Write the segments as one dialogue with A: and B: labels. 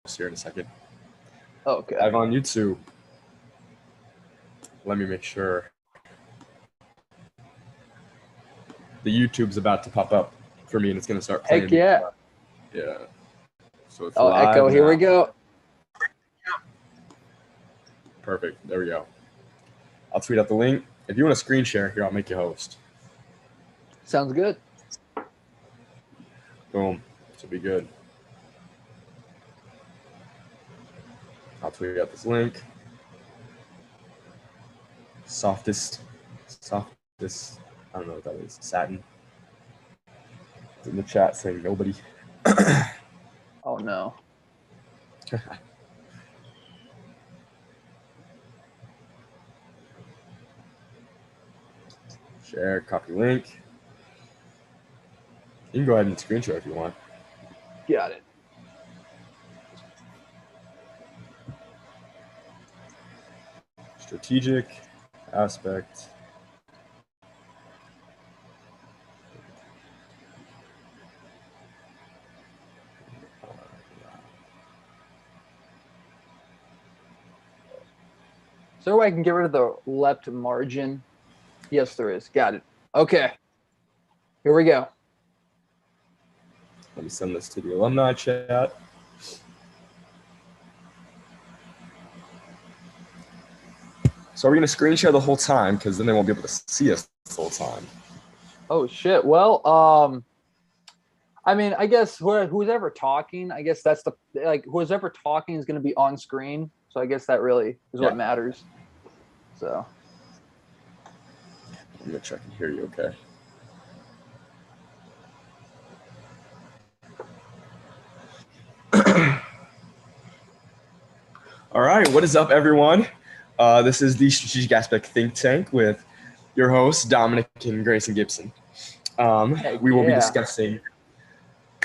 A: here in a second.
B: Okay.
A: Live on YouTube. Let me make sure. The YouTube's about to pop up for me, and it's gonna start playing.
B: Heck yeah.
A: Yeah. So it's
B: Oh,
A: live
B: Echo, here we
A: now.
B: go.
A: Perfect. There we go. I'll tweet out the link. If you want to screen share here, I'll make you host.
B: Sounds good.
A: Boom. This will be good. I'll tweet out this link. Softest. I don't know what that is. Satin. It's in the chat saying nobody.
B: Oh no.
A: Share, copy link. You can go ahead and screen share if you want.
B: Got it.
A: Strategic aspect.
B: So I can get rid of the left margin. Yes, there is. Got it. Okay. Here we go.
A: Let me send this to the alumni chat. So are we going to screen share the whole time? Because then they won't be able to see us the whole time.
B: Oh shit. Well, I mean, I guess who's ever talking, I guess that's who's ever talking is going to be on screen. So I guess that really is what matters. So.
A: I'm going to check and hear you okay. All right. What is up, everyone? This is the Strategic Aspect Think Tank with your hosts, Dominick and Greyson Gibson. We will be discussing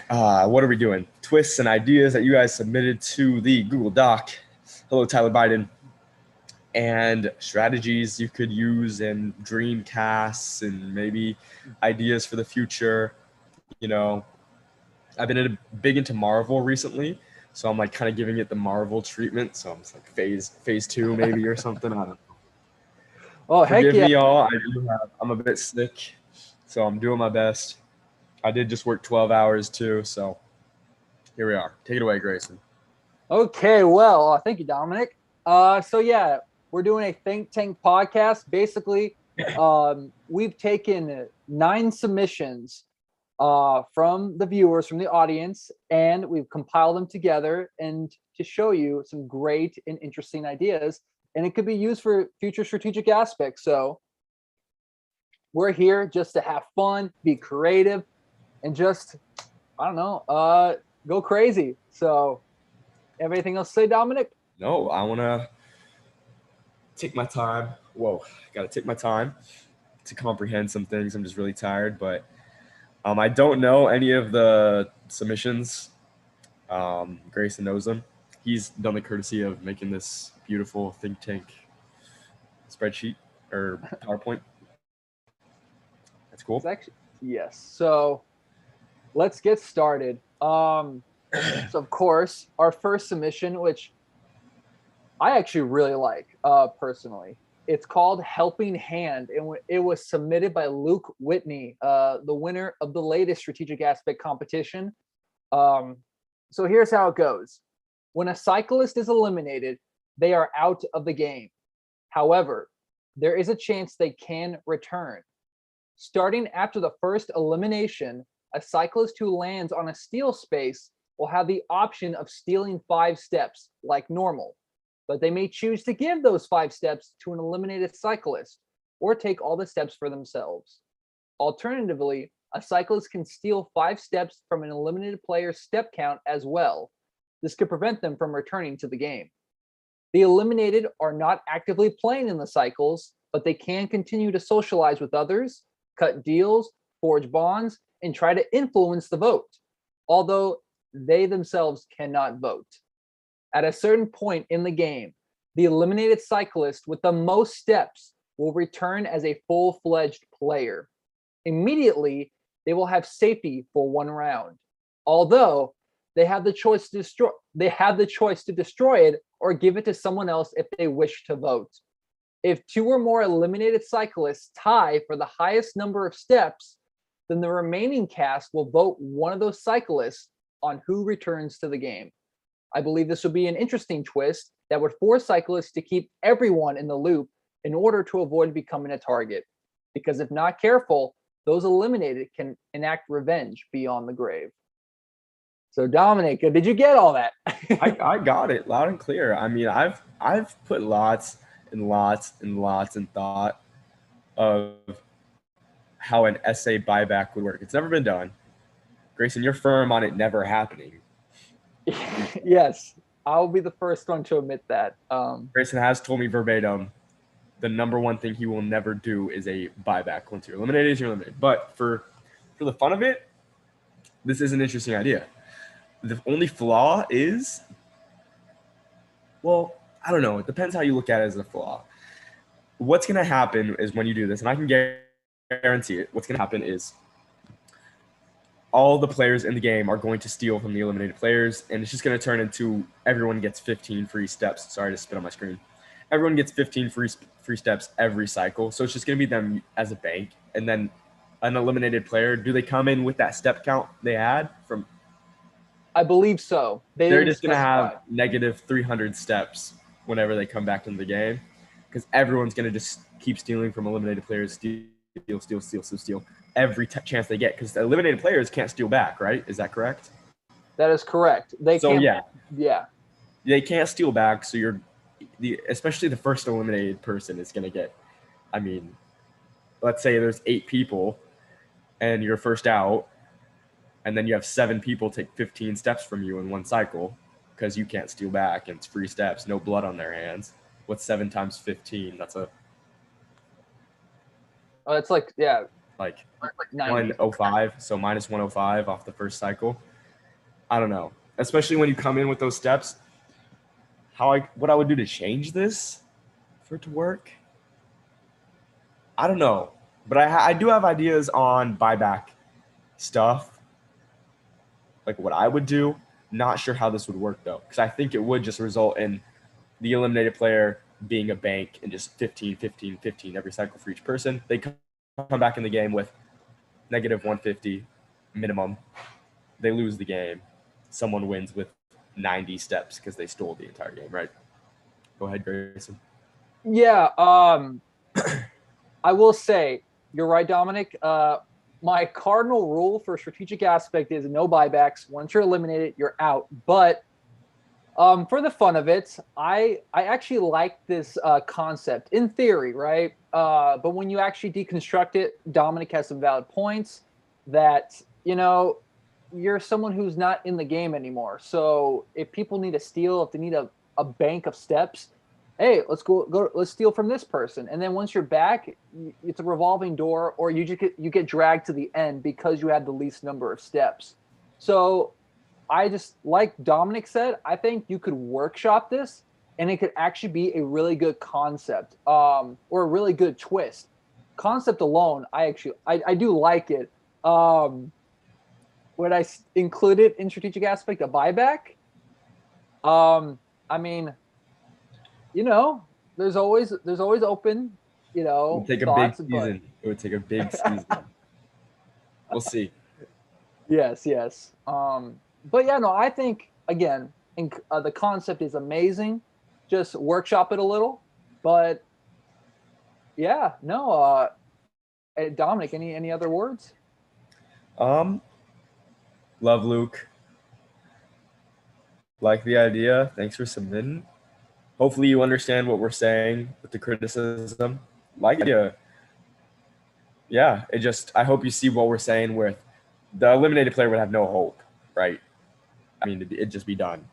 A: what are we doing? Twists and ideas that you guys submitted to the Google Doc. Hello, Tyler Biden. And strategies you could use and dream casts and maybe ideas for the future. You know, I've been big into Marvel recently, so I'm like kind of giving it the Marvel treatment. So I'm just like phase 2 maybe or something. I don't know.
B: Oh, heck yeah.
A: Forgive me, y'all. I'm a bit sick, so I'm doing my best. I did just work 12 hours too, so here we are. Take it away, Greyson.
B: Okay, well, thank you, Dominick. So yeah, we're doing a think tank podcast. Basically, we've taken 9 submissions from the viewers, from the audience, and we've compiled them together and to show you some great and interesting ideas. And it could be used for future strategic aspects. So we're here just to have fun, be creative, and just, I don't know, go crazy. So, have anything else to say, Dominick?
A: No, I want to take my time. Whoa, got to take my time to comprehend some things. I'm just really tired, but I don't know any of the submissions. Greyson knows them. He's done the courtesy of making this beautiful think tank spreadsheet or PowerPoint. That's cool.
B: Yes. So let's get started. So of course, our first submission, which I actually really like personally, it's called Helping Hand, and it was submitted by Luke Whitney, the winner of the latest Strategic Aspect competition. So here's how it goes. When a cyclist is eliminated, they are out of the game. However, there is a chance they can return. Starting after the first elimination, a cyclist who lands on a steal space will have the option of stealing 5 steps like normal, but they may choose to give those 5 steps to an eliminated cyclist or take all the steps for themselves. Alternatively, a cyclist can steal 5 steps from an eliminated player's step count as well. This could prevent them from returning to the game. The eliminated are not actively playing in the cycles, but they can continue to socialize with others, cut deals, forge bonds, and try to influence the vote, although they themselves cannot vote. At a certain point in the game, the eliminated cyclist with the most steps will return as a full-fledged player. Immediately, they will have safety for 1 round, although they have the choice to they have the choice to destroy it or give it to someone else if they wish to vote. If 2 or more eliminated cyclists tie for the highest number of steps, then the remaining cast will vote one of those cyclists on who returns to the game. I believe this would be an interesting twist that would force cyclists to keep everyone in the loop in order to avoid becoming a target. Because if not careful, those eliminated can enact revenge beyond the grave. So Dominic, did you get all that?
A: I got it loud and clear. I mean, I've put lots and lots and lots in thought of how an essay buyback would work. It's never been done. Grayson, you're firm on it never happening.
B: Yes, I'll be the first one to admit that.
A: Grayson has told me verbatim the number one thing he will never do is a buyback. Once you're eliminated, you're eliminated. But for the fun of it, this is an interesting idea. The only flaw is, well, I don't know. It depends how you look at it as a flaw. What's going to happen is when you do this, and I can guarantee it, what's going to happen is all the players in the game are going to steal from the eliminated players, and it's just going to turn into everyone gets 15 free steps. Sorry to spit on my screen. Everyone gets 15 free steps every cycle. So it's just going to be them as a bank. And then an eliminated player, do they come in with that step count they had from?
B: I believe so.
A: They're just going to have negative 300 steps whenever they come back into the game, because everyone's going to just keep stealing from eliminated players, steal every chance they get, because the eliminated players can't steal back, right? Is that correct?
B: That is correct. They
A: can't steal back, so especially the first eliminated person is going to get, I mean, let's say there's 8 people and you're first out, and then you have 7 people take 15 steps from you in one cycle because you can't steal back and it's free steps, no blood on their hands. What's 7 times 15? That's a...
B: Oh, it's like, yeah.
A: Like 105, so minus 105 off the first cycle. I don't know. Especially when you come in with those steps, what I would do to change this for it to work, I don't know. But I do have ideas on buyback stuff, like what I would do. Not sure how this would work, though, because I think it would just result in the eliminated player being a bank and just 15, 15, 15 every cycle for each person. They come back in the game with negative 150 minimum. They lose the game. Someone wins with 90 steps because they stole the entire game, right? Go ahead, Grayson.
B: Yeah, I will say, you're right, Dominic. My cardinal rule for strategic aspect is no buybacks. Once you're eliminated, you're out. But for the fun of it, I actually like this concept in theory, right? But when you actually deconstruct it, Dominic has some valid points that, you're someone who's not in the game anymore. So if people need to steal, if they need a bank of steps, hey, let's steal from this person. And then once you're back, it's a revolving door, or you get dragged to the end because you had the least number of steps. So I just, like Dominic said, I think you could workshop this and it could actually be a really good concept, or a really good twist. Concept alone, I do like it. Would I include it in strategic aspect, a buyback? I mean, there's always open,
A: it would take a big season. It would take a big season. We'll see.
B: Yes. But yeah, no, I think, again, the concept is amazing. Just workshop it a little. But yeah, no, Dominic, any other words?
A: Love Luke. Like the idea. Thanks for submitting. Hopefully you understand what we're saying with the criticism. Like the idea. Yeah, I hope you see what we're saying with the eliminated player would have no hope, right? I mean, it'd just be done.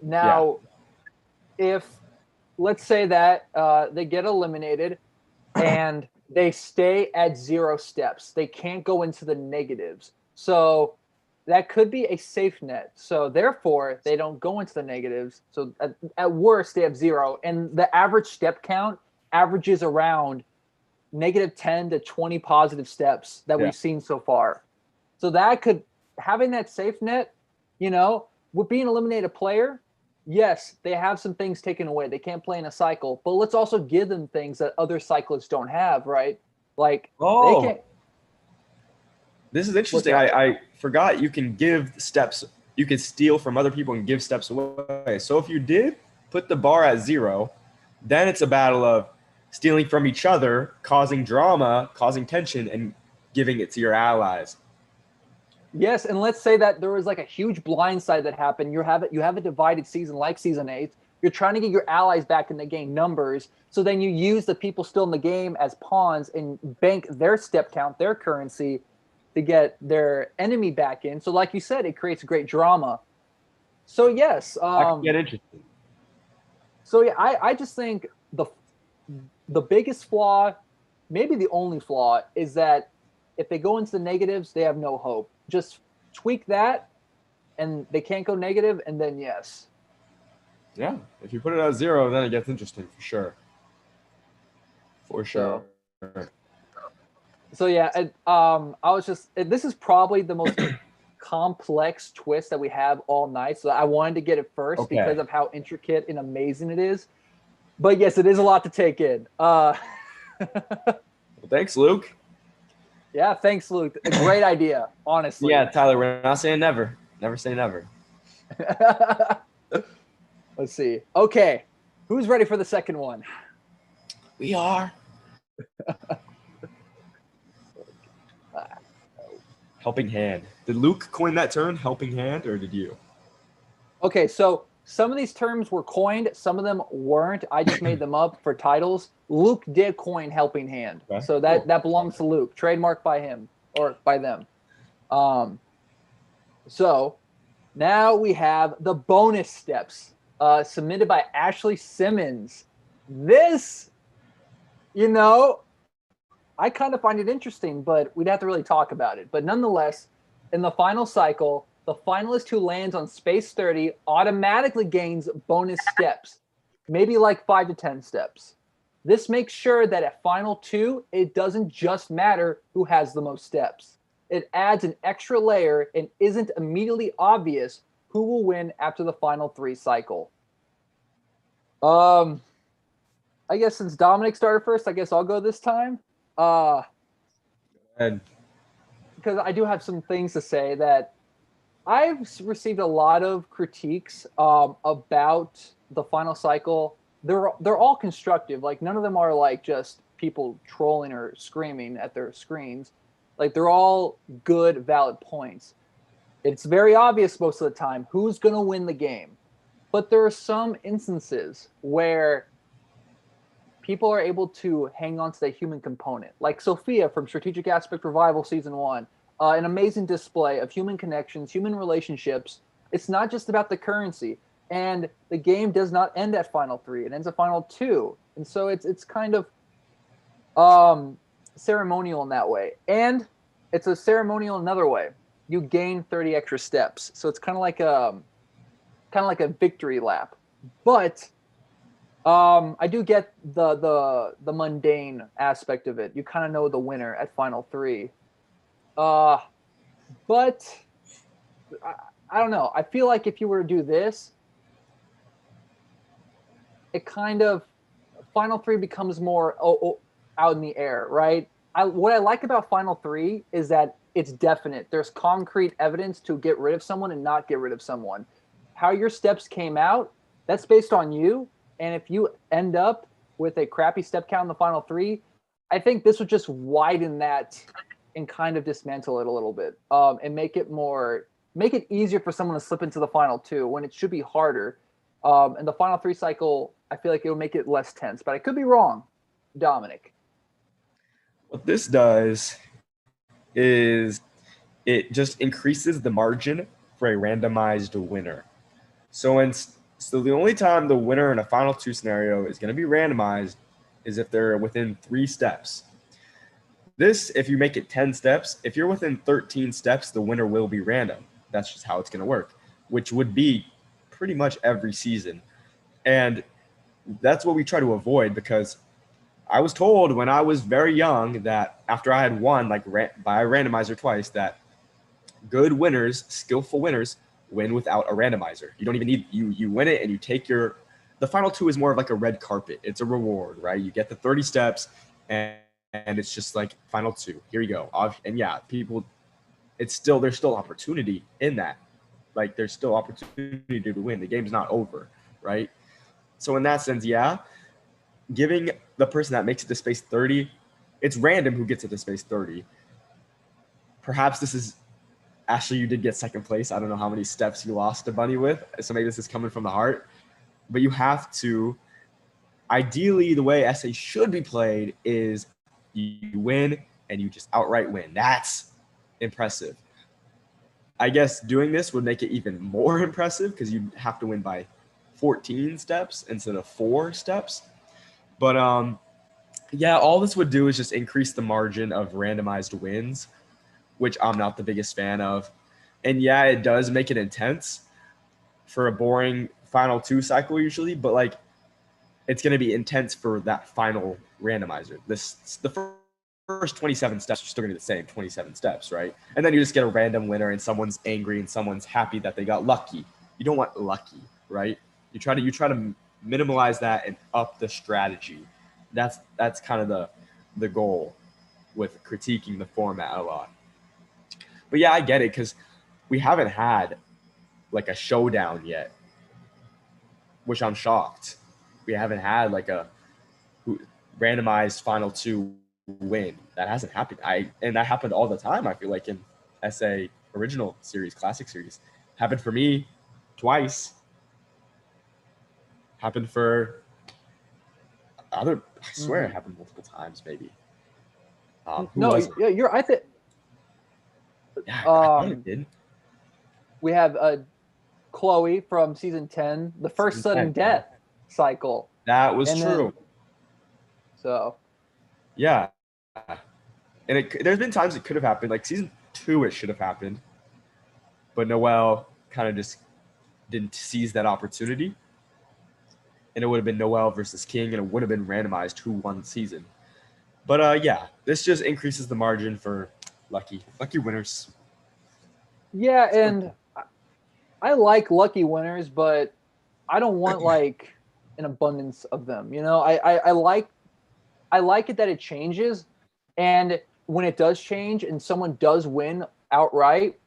B: Now, if let's say that they get eliminated and they stay at 0 steps, they can't go into the negatives. So that could be a safe net. So therefore, they don't go into the negatives. So at worst, they have 0. And the average step count averages around negative 10 to 20 positive steps that we've seen so far. So having that safe net You know, with being eliminated player, yes, they have some things taken away. They can't play in a cycle, but let's also give them things that other cyclists don't have, right? Like they can't.
A: This is interesting. I forgot you can give steps. You can steal from other people and give steps away. So if you did put the bar at 0, then it's a battle of stealing from each other, causing drama, causing tension, and giving it to your allies.
B: Yes, and let's say that there was like a huge blindside that happened. You have a divided season like season 8. You're trying to get your allies back in the game numbers. So then you use the people still in the game as pawns and bank their step count, their currency, to get their enemy back in. So like you said, it creates great drama. So yes,
A: That can get interesting.
B: So yeah, I just think the biggest flaw, maybe the only flaw, is that if they go into the negatives, they have no hope. Just tweak that, and they can't go negative, and then yes.
A: Yeah, if you put it at 0, then it gets interesting for sure. For sure.
B: So yeah, I was just. This is probably the most complex twist that we have all night. So I wanted to get it first because of how intricate and amazing it is. But yes, it is a lot to take in.
A: Well, thanks, Luke.
B: Yeah, thanks, Luke. A great idea, honestly.
A: Yeah, Tyler, we're not saying never. Never say never.
B: Let's see. Okay, who's ready for the second one?
A: We are. Helping hand. Did Luke coin that term, helping hand, or did you?
B: Okay, so some of these terms were coined, some of them weren't. I just made them up for titles. Luke did coin helping hand. Okay. So that belongs to Luke. Trademark by him or by them. So now we have the bonus steps submitted by Ashley Simmons. This, I kind of find it interesting, but we'd have to really talk about it. But nonetheless, in the final cycle, the finalist who lands on space 30 automatically gains bonus steps, maybe like 5 to 10 steps. This makes sure that at final 2, it doesn't just matter who has the most steps. It adds an extra layer and isn't immediately obvious who will win after the final 3 cycle. I guess since Dominic started first, I guess I'll go this time. Because I do have some things to say that I've received a lot of critiques about the final cycle. They're all constructive. Like none of them are like just people trolling or screaming at their screens. Like they're all good, valid points. It's very obvious most of the time who's going to win the game. But there are some instances where people are able to hang on to the human component. Like Sophia from Strategic Aspect Revival Season 1. An amazing display of human connections, human relationships. It's not just about the currency. And the game does not end at Final 3. It ends at Final 2. And so it's kind of ceremonial in that way. And it's a ceremonial another way. You gain 30 extra steps. So it's kind of like a victory lap. But I do get the mundane aspect of it. You kind of know the winner at Final 3. But I don't know. I feel like if you were to do this, it kind of Final 3 becomes more out in the air, right? What I like about Final 3 is that it's definite. There's concrete evidence to get rid of someone and not get rid of someone. How your steps came out, that's based on you. And if you end up with a crappy step count in the Final 3, I think this would just widen that and kind of dismantle it a little bit, and make it easier for someone to slip into the Final 2 when it should be harder. And the Final 3 cycle, I feel like it will make it less tense, but I could be wrong. Dominic.
A: What this does is it just increases the margin for a randomized winner. So the only time the winner in a Final 2 scenario is going to be randomized is if they're within 3 steps. This, if you make it 10 steps, if you're within 13 steps, the winner will be random. That's just how it's going to work, which would be pretty much every season. And that's what we try to avoid, because I was told when I was very young that after I had won by a randomizer twice, that good winners, skillful winners, win without a randomizer. You don't even need you win it and you take the final 2 is more of like a red carpet. It's a reward, right? You get the 30 steps and it's just like final 2. Here you go. And yeah, people, there's still opportunity in that. Like there's still opportunity to win. The game's not over, right? So in that sense, yeah, giving the person that makes it to space 30, it's random who gets it to space 30. Perhaps this is, Ashley, you did get second place. I don't know how many steps you lost to Bunny with, so maybe this is coming from the heart. But you have to, ideally, the way essay should be played is you win and you just outright win. That's impressive. I guess doing this would make it even more impressive because you'd have to win by 14 steps instead of 4 steps. But yeah, all this would do is just increase the margin of randomized wins, which I'm not the biggest fan of. And yeah, it does make it intense for a boring final 2 cycle usually, but like it's going to be intense for that final randomizer. The first 27 steps are still going to be the same 27 steps, right? And then you just get a random winner and someone's angry and someone's happy that they got lucky. You don't want lucky, right? You try to minimize that and up the strategy. That's kind of the goal with critiquing the format a lot. But yeah, I get it because we haven't had like a showdown yet, which I'm shocked. We haven't had like a randomized final 2 win. That hasn't happened. And that happened all the time. I feel like in SA original series, classic series, happened for me twice. Happened for other. I swear it happened multiple times. Maybe.
B: You're. I think.
A: Yeah, I thought it did.
B: We have Chloe from season 10, the first sudden death cycle.
A: That was true.
B: So.
A: Yeah. And there's been times it could have happened. Like season 2, it should have happened. But Noelle kind of just didn't seize that opportunity. And it would have been Noelle versus King, and it would have been randomized who won the season. But yeah, this just increases the margin for lucky winners.
B: Yeah, and I like lucky winners, but I don't want like an abundance of them. You know, I like it that it changes, and when it does change and someone does win outright,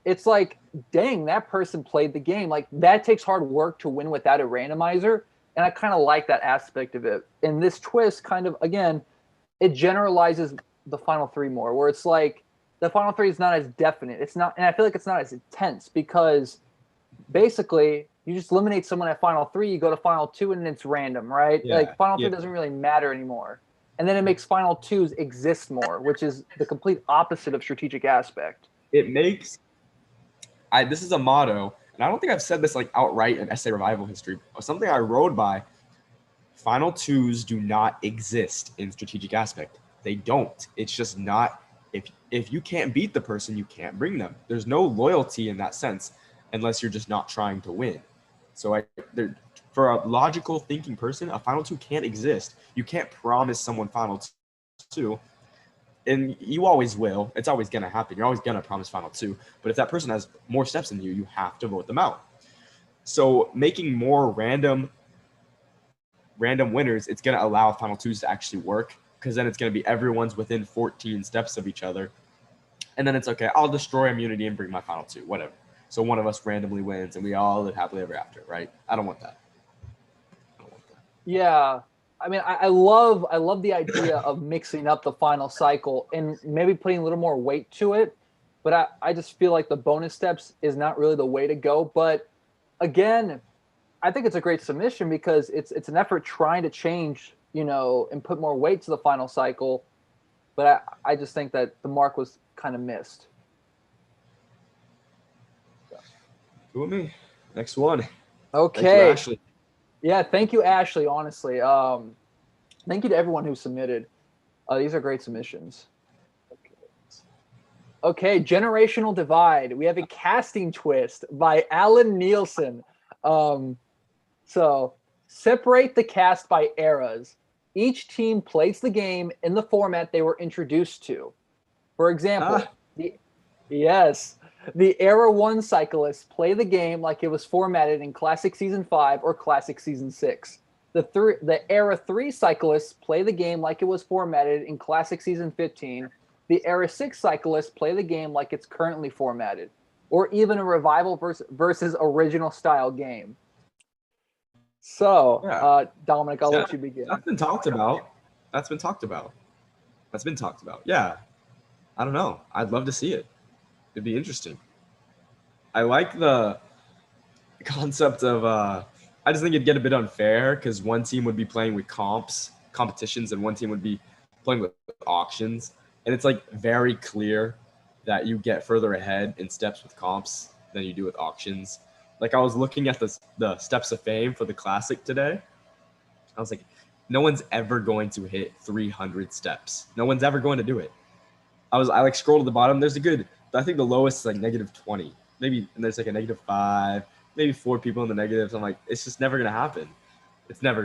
B: it's like, dang, that person played the game. Like that takes hard work to win without a randomizer, and I kind of like that aspect of it. And this twist kind of, again, it generalizes the final 3 more, where it's like the final 3 is not as definite. It's not, and I feel like it's not as intense because basically you just eliminate someone at final 3, you go to final 2, and it's random, right?
A: Yeah,
B: like final 3 doesn't really matter anymore. And then it makes final 2s exist more, which is the complete opposite of strategic aspect.
A: It makes, this is a motto, and I don't think I've said this like outright in essay revival history, but something I rode by: final 2s do not exist in strategic aspect. They don't. It's just not. If you can't beat the person, you can't bring them. There's no loyalty in that sense, unless you're just not trying to win. So for a logical thinking person, a final 2 can't exist. You can't promise someone final 2, and you always will. It's always going to happen. You're always going to promise final 2. But if that person has more steps than you, you have to vote them out. So making more random winners, it's going to allow final 2s to actually work, because then it's going to be everyone's within 14 steps of each other. And then it's okay, I'll destroy immunity and bring my final 2, whatever. So one of us randomly wins and we all live happily ever after, right? I don't want that.
B: Yeah. I mean, I love the idea of mixing up the final cycle and maybe putting a little more weight to it. But I just feel like the bonus steps is not really the way to go. But again, I think it's a great submission because it's an effort trying to change, you know, and put more weight to the final cycle. But I just think that the mark was kind of missed.
A: Who with me? Next one.
B: Okay.
A: Thank you, Ashley.
B: Yeah, thank you, Ashley, honestly. Thank you to everyone who submitted. These are great submissions. Okay, Generational Divide. We have a casting twist by Alan Nielsen. So, separate the cast by eras. Each team plays the game in the format they were introduced to. For example, The Era 1 cyclists play the game like it was formatted in Classic Season 5 or Classic Season 6. The Era 3 cyclists play the game like it was formatted in Classic Season 15. The Era 6 cyclists play the game like it's currently formatted, or even a revival versus original style game. So,
A: Yeah.
B: Dominic, I'll let you begin.
A: That's been talked about. Yeah. I don't know. I'd love to see it. It'd be interesting. I like the concept of I just think it'd get a bit unfair because one team would be playing with competitions, and one team would be playing with auctions. And it's like very clear that you get further ahead in steps with comps than you do with auctions. Like I was looking at the steps of fame for the classic today. I was like, no one's ever going to hit 300 steps. No one's ever going to do it. I like scrolled to the bottom. There's I think the lowest is like -20, maybe, and there's like a -5, maybe 4 people in the negatives. I'm like, it's just never gonna happen. It's never.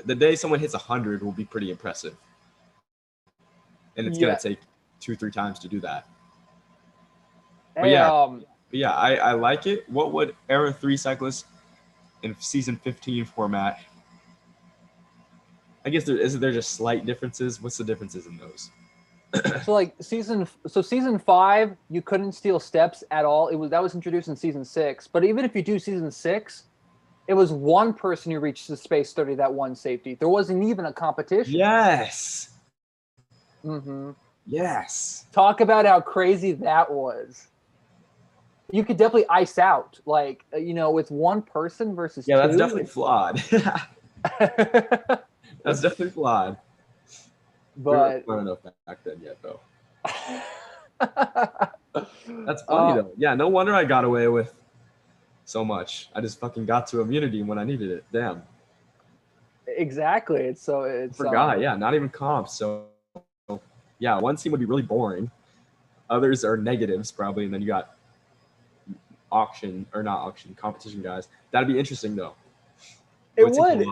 A: The day someone hits 100 will be pretty impressive, and it's gonna take 2-3 times to do that. But yeah, I like it. What would Era 3 cyclists in Season 15 format? I guess there just slight differences. What's the differences in those?
B: So like season 5, you couldn't steal steps at all. That was introduced in Season 6. But even if you do Season 6, it was one person who reached the space 30 that won safety. There wasn't even a competition.
A: Yes.
B: Mm-hmm.
A: Yes.
B: Talk about how crazy that was. You could definitely ice out, like, with one person versus two.
A: Yeah, that's definitely flawed. That's definitely flawed.
B: But
A: we weren't enough back then yet, though. That's funny, though. Yeah, no wonder I got away with so much. I just fucking got to immunity when I needed it. Damn.
B: Exactly. It's
A: I forgot. Yeah, not even comps. So, yeah, one team would be really boring. Others are negatives, probably, and then you got competition guys. That'd be interesting, though.
B: It would.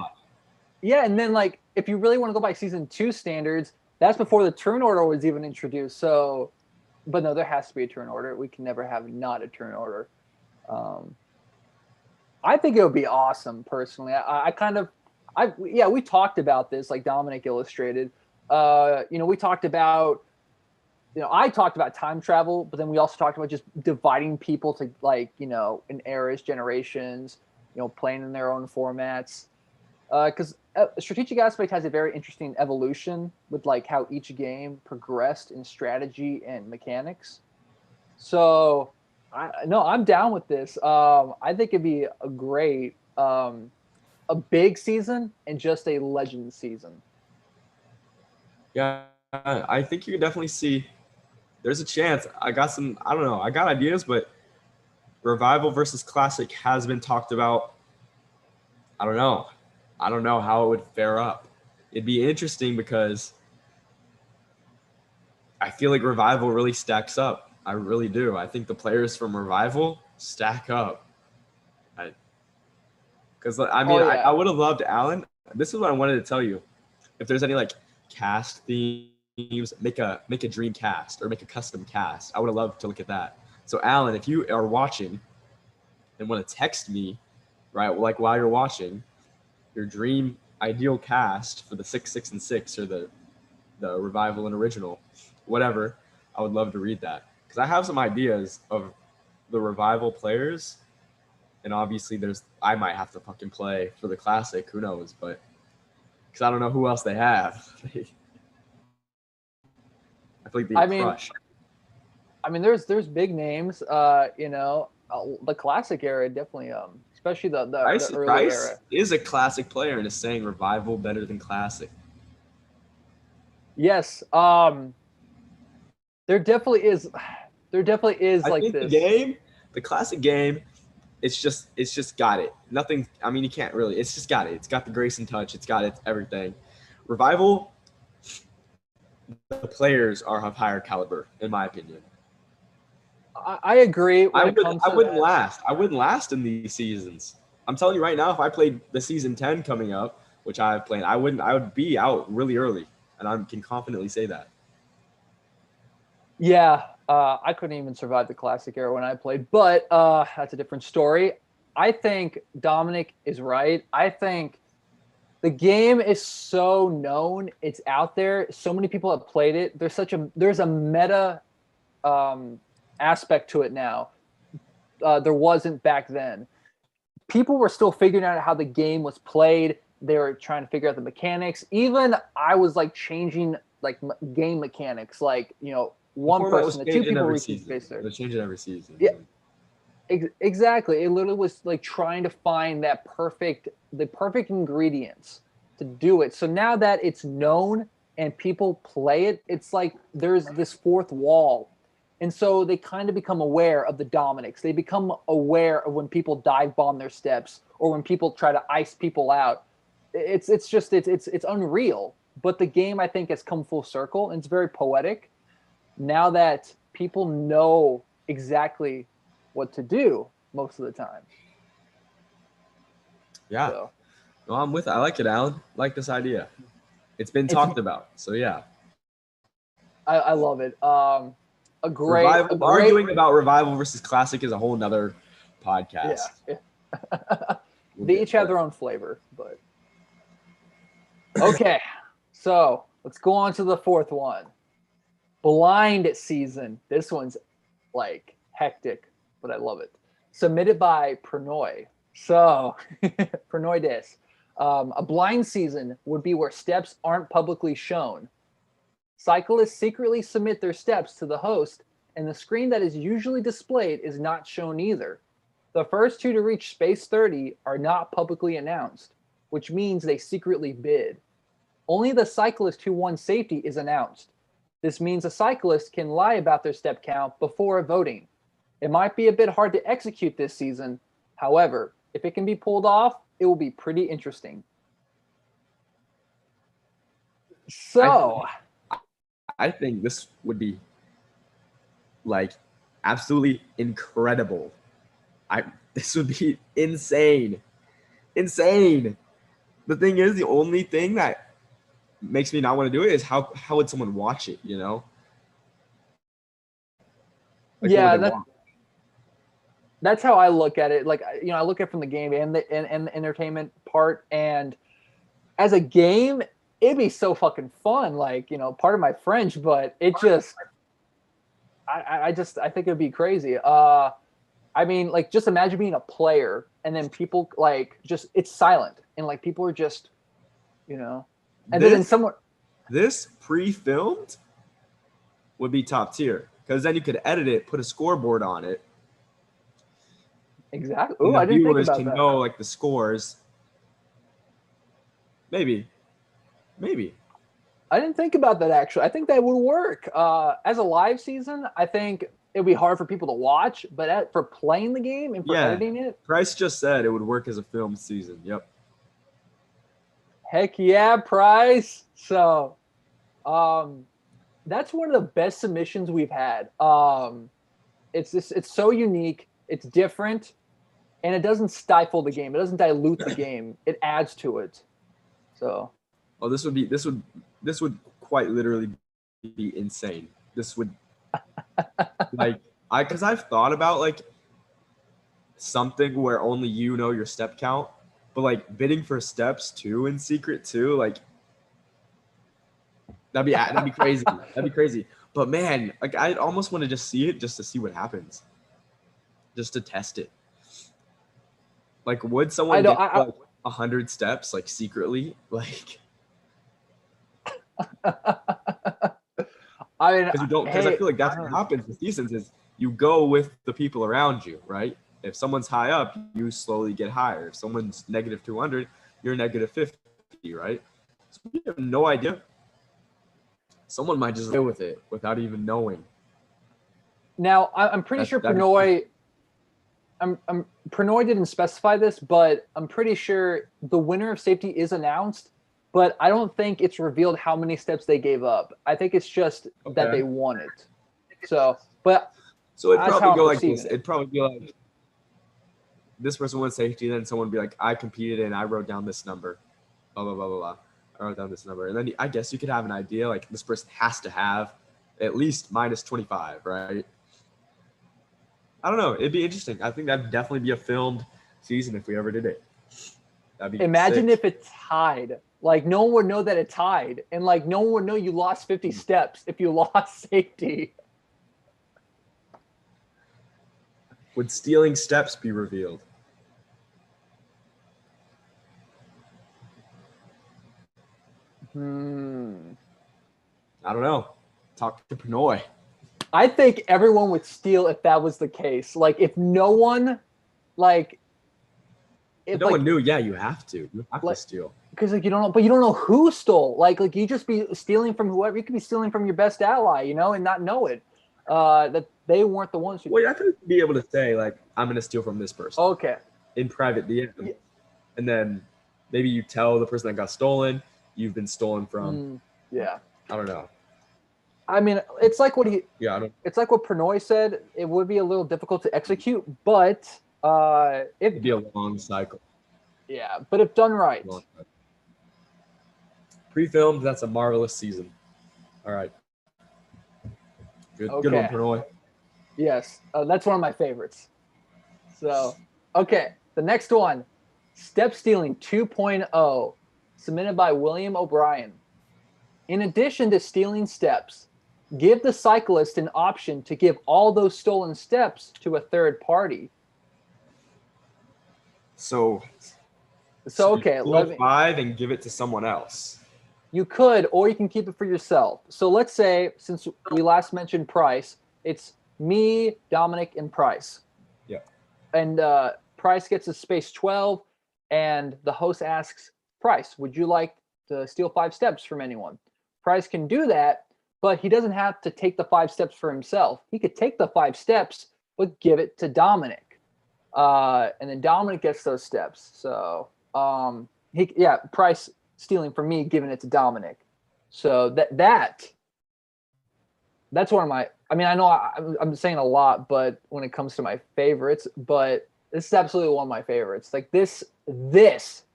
B: Yeah, and then, like, if you really want to go by Season 2 standards, that's before the turn order was even introduced. So, but no, there has to be a turn order. We can never have not a turn order. I think it would be awesome, personally. We talked about this, like Dominic illustrated. We talked about, I talked about time travel, but then we also talked about just dividing people to, like, in eras, generations, playing in their own formats. Because Strategic Aspect has a very interesting evolution with, like, how each game progressed in strategy and mechanics. So, I'm down with this. I think it'd be a great, a big season and just a legend season.
A: Yeah, I think you can definitely see. There's a chance. I got ideas, but Revival versus Classic has been talked about. I don't know how it would fare up. It'd be interesting because I feel like Revival really stacks up. I really do. I think the players from Revival stack up. I would have loved Alan. This is what I wanted to tell you. If there's any like cast themes, make a dream cast or make a custom cast. I would have loved to look at that. So Alan, if you are watching and want to text me, right, like while you're watching, your dream ideal cast for the 6, 6, and 6 or the Revival and original, whatever, I would love to read that because I have some ideas of the Revival players, and obviously I might have to fucking play for the Classic, who knows, but because I don't know who else they have. I feel like they crush.
B: I mean, there's big names, the Classic era definitely, especially the early era.
A: Is a Classic player and is saying Revival better than Classic.
B: Yes, there definitely is. There definitely is
A: I
B: like
A: think
B: this.
A: The Classic game, it's just got it. Nothing. I mean, you can't really. It's just got it. It's got the Greyson touch. It's got everything. Revival, the players are of higher caliber, in my opinion.
B: I agree.
A: I wouldn't last. I wouldn't last in these seasons. I'm telling you right now, if I played the season 10 coming up, which I've played, I would be out really early, and I can confidently say that.
B: Yeah, I couldn't even survive the classic era when I played, but that's a different story. I think Dominic is right. I think the game is so known, it's out there. So many people have played it. There's a meta aspect to it now. There wasn't back then. People were still figuring out how the game was played. They were trying to figure out the mechanics. Even I was like changing like game mechanics, like one person, the two people reaching space there.
A: They change it every season.
B: Yeah, exactly. It literally was like trying to find the perfect ingredients to do it. So now that it's known and people play it, it's like there's this fourth wall. And so they kind of become aware of the Dominics. They become aware of when people dive bomb their steps or when people try to ice people out. It's unreal. But the game, I think, has come full circle, and it's very poetic. Now that people know exactly what to do most of the time.
A: Yeah. So. No, I'm with it. I like it, Alan. I like this idea. It's been talked about. So yeah.
B: I love it.
A: Arguing about revival versus classic is a whole nother podcast.
B: Yeah. They each have their own flavor, but okay. So let's go on to the fourth one. Blind season. This one's like hectic, but I love it. Submitted by Pranoy. So Pranoy des. A blind season would be where steps aren't publicly shown. Cyclists secretly submit their steps to the host, and the screen that is usually displayed is not shown either. The first two to reach space 30 are not publicly announced, which means they secretly bid. Only the cyclist who won safety is announced. This means a cyclist can lie about their step count before voting. It might be a bit hard to execute this season. However, if it can be pulled off, it will be pretty interesting. So
A: I think this would be like absolutely incredible. This would be insane. Insane. The thing is, the only thing that makes me not want to do it is how would someone watch it, you know?
B: Like, yeah, that's how I look at it. Like, I look at it from the game and the entertainment part. And as a game, it'd be so fucking fun. Like, part of my French, but it just, I think it'd be crazy. I mean, like, just imagine being a player and then people like it's silent and like people are just, and then someone.
A: This pre-filmed would be top tier because then you could edit it, put a scoreboard on it.
B: Exactly. Oh, I didn't think about that.
A: Viewers can know like the scores. Maybe.
B: I didn't think about that actually. I think that would work. As a live season, I think it would be hard for people to watch, but for playing the game and for editing it.
A: Price just said it would work as a film season. Yep.
B: Heck yeah, Price. So, that's one of the best submissions we've had. It's so unique. It's different, and it doesn't stifle the game. It doesn't dilute the game. It adds to it. So.
A: Oh, this would quite literally be insane. This would because I've thought about like something where only you know your step count, but like bidding for steps too in secret too, like that'd be crazy. That'd be crazy. But man, like I'd almost want to just see it just to see what happens. Just to test it. Like, would someone get like 100 steps like secretly? Like,
B: I mean,
A: because I feel like that's what happens with seasons is you go with the people around you, right? If someone's high up, you slowly get higher. If someone's negative 200, you're negative 50, right? So you have no idea. Someone might just go with it without even knowing.
B: Now, I'm pretty sure Pranoy. Pranoy didn't specify this, but I'm pretty sure the winner of safety is announced, but I don't think it's revealed how many steps they gave up. I think it's just that they won it. So it'd probably go like this. It'd probably be like
A: this person won safety, then someone would be like, I competed and I wrote down this number. Blah, blah, blah, blah, blah. I wrote down this number. And then I guess you could have an idea, like this person has to have at least minus 25, right? I don't know. It'd be interesting. I think that'd definitely be a filmed season if we ever did it. That'd be
B: Imagine
A: sick.
B: if it tied. Like, no one would know that it tied. And, like, no one would know you lost 50 steps if you lost safety.
A: Would stealing steps be revealed? I don't know. Talk to Pinoy.
B: I think everyone would steal if that was the case. Like, if no one, like,
A: if no one knew, yeah, you have to. You have to steal.
B: Because like you don't know who stole. Like you just be stealing from whoever. You could be stealing from your best ally, and not know it. That they weren't the ones who.
A: Well, you have to be able to say like, I'm gonna steal from this person.
B: Okay.
A: In private DM, yeah. And then maybe you tell the person that got stolen you've been stolen from.
B: Yeah.
A: I don't know.
B: I mean, it's like what he.
A: Yeah, I don't.
B: It's like what Pernod said. It would be a little difficult to execute, but
A: it'd be a long cycle.
B: Yeah, but if done right.
A: Pre-filmed, that's a marvelous season. All right. Good one, Pernod.
B: Yes, that's one of my favorites. So, okay, the next one, Step Stealing 2.0, submitted by William O'Brien. In addition to stealing steps, give the cyclist an option to give all those stolen steps to a third party.
A: So
B: okay,
A: steal 5 and give it to someone else.
B: You could, or you can keep it for yourself. So let's say, since we last mentioned Price, it's me, Dominic, and Price.
A: Yeah.
B: And Price gets a space 12, and the host asks Price, would you like to steal 5 steps from anyone? Price can do that, but he doesn't have to take the 5 steps for himself. He could take the 5 steps, but give it to Dominic. And then Dominic gets those steps. So, Price stealing from me, giving it to Dominic. So that's one of my. I mean, I know I'm saying a lot, but when it comes to my favorites, but this is absolutely one of my favorites. Like this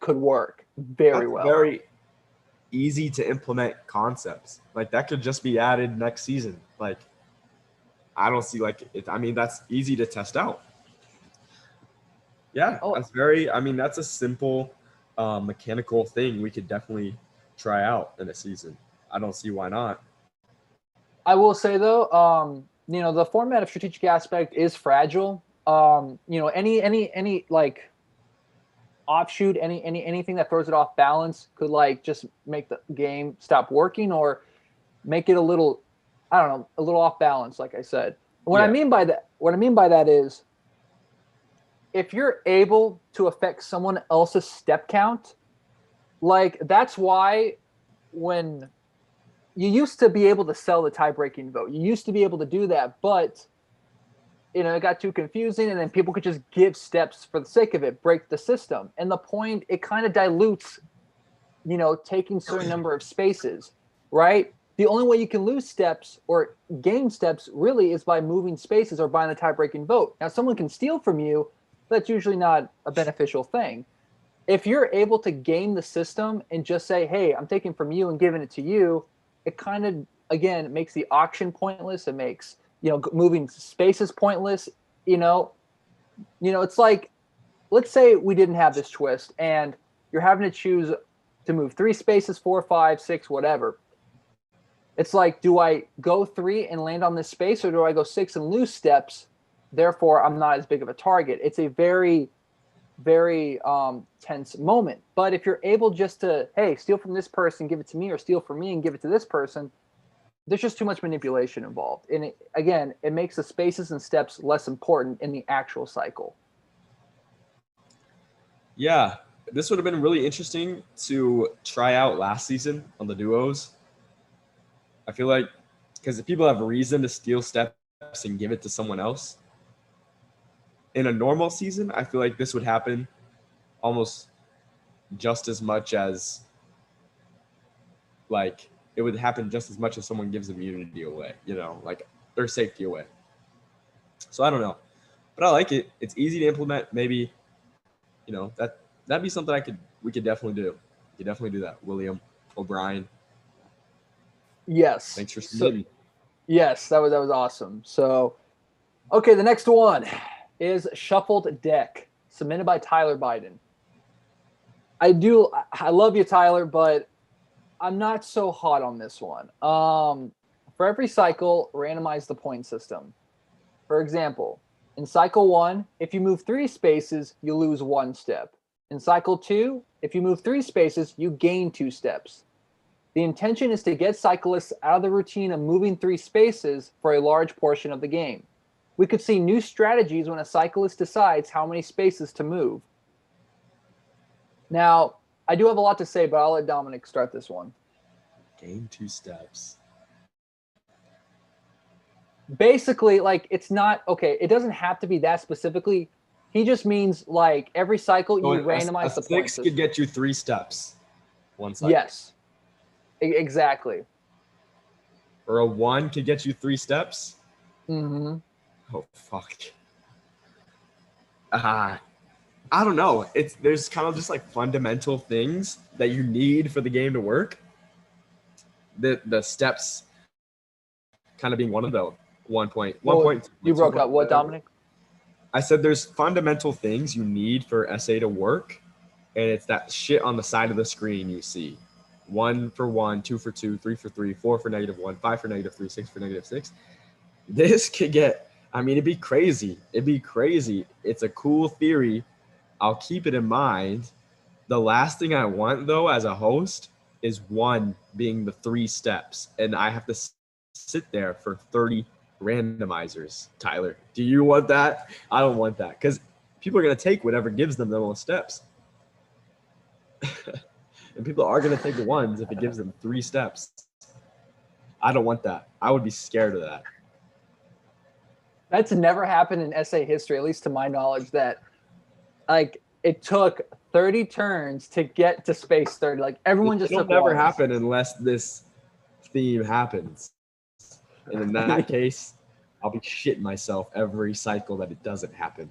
B: could work very well.
A: Very easy to implement concepts. Like that could just be added next season. Like I don't see like it. I mean, that's easy to test out. Yeah, that's a simple mechanical thing we could definitely try out in a season. I don't see why not.
B: I will say though, the format of strategic aspect is fragile. Any like offshoot, anything that throws it off balance could like just make the game stop working or make it a little off balance, like I said. What I mean by that is if you're able to affect someone else's step count, like that's why when you used to be able to sell the tie-breaking vote, you used to be able to do that, but it got too confusing and then people could just give steps for the sake of it, break the system. And the point, it kind of dilutes, taking certain number of spaces, right? The only way you can lose steps or gain steps really is by moving spaces or buying the tie-breaking vote. Now, someone can steal from you, that's usually not a beneficial thing. If you're able to game the system and just say, hey, I'm taking from you and giving it to you, it kind of, again, makes the auction pointless. It makes, moving spaces pointless. It's like, let's say we didn't have this twist and you're having to choose to move 3 spaces, 4, 5, 6, whatever. It's like, do I go 3 and land on this space or do I go 6 and lose steps? Therefore, I'm not as big of a target. It's a very, very tense moment. But if you're able just to, hey, steal from this person, give it to me, or steal from me and give it to this person, there's just too much manipulation involved. And it makes the spaces and steps less important in the actual cycle.
A: Yeah, this would have been really interesting to try out last season on the duos. I feel like because if people have a reason to steal steps and give it to someone else, in a normal season, I feel like this would happen almost just as much as like it would happen just as much as someone gives immunity away, like their safety away. So I don't know, but I like it. It's easy to implement. Maybe, that'd be something we could definitely do. We could definitely do that. William O'Brien.
B: Yes.
A: Thanks for submitting.
B: Yes, that was awesome. So, okay, the next one is Shuffled Deck, submitted by Tyler Biden. I love you, Tyler, but I'm not so hot on this one. For every cycle, randomize the point system. For example, in cycle 1, if you move 3 spaces, you lose 1 step. In cycle 2, if you move 3 spaces, you gain 2 steps. The intention is to get cyclists out of the routine of moving 3 spaces for a large portion of the game. We could see new strategies when a cyclist decides how many spaces to move. Now, I do have a lot to say, but I'll let Dominic start this one.
A: Gain 2 steps.
B: Basically, like, it's not okay. It doesn't have to be that specifically. He just means like every cycle you randomize the points.
A: 6 could get you 3 steps. One cycle.
B: Yes, exactly.
A: Or a 1 could get you 3 steps.
B: Mm-hmm.
A: Oh fuck. I don't know. There's kind of just like fundamental things that you need for the game to work. The steps kind of being one of them. 1 point.
B: You broke up. What, Dominic?
A: I said there's fundamental things you need for SA to work, and it's that shit on the side of the screen you see. 1 for 1, 2 for 2, 3 for 3, 4 for -1, 5 for -3, 6 for -6. This could get, it'd be crazy. It's a cool theory. I'll keep it in mind. The last thing I want, though, as a host, is 1 being the 3 steps, and I have to sit there for 30 randomizers. Tyler, do you want that? I don't want that, because people are going to take whatever gives them the most steps. And people are going to take the 1s if it gives them 3 steps. I don't want that. I would be scared of that.
B: That's never happened in SA history, at least to my knowledge, that like it took 30 turns to get to space 30. Like everyone just took
A: never
B: ones.
A: happen unless this theme happens. And in that case, I'll be shitting myself every cycle that it doesn't happen.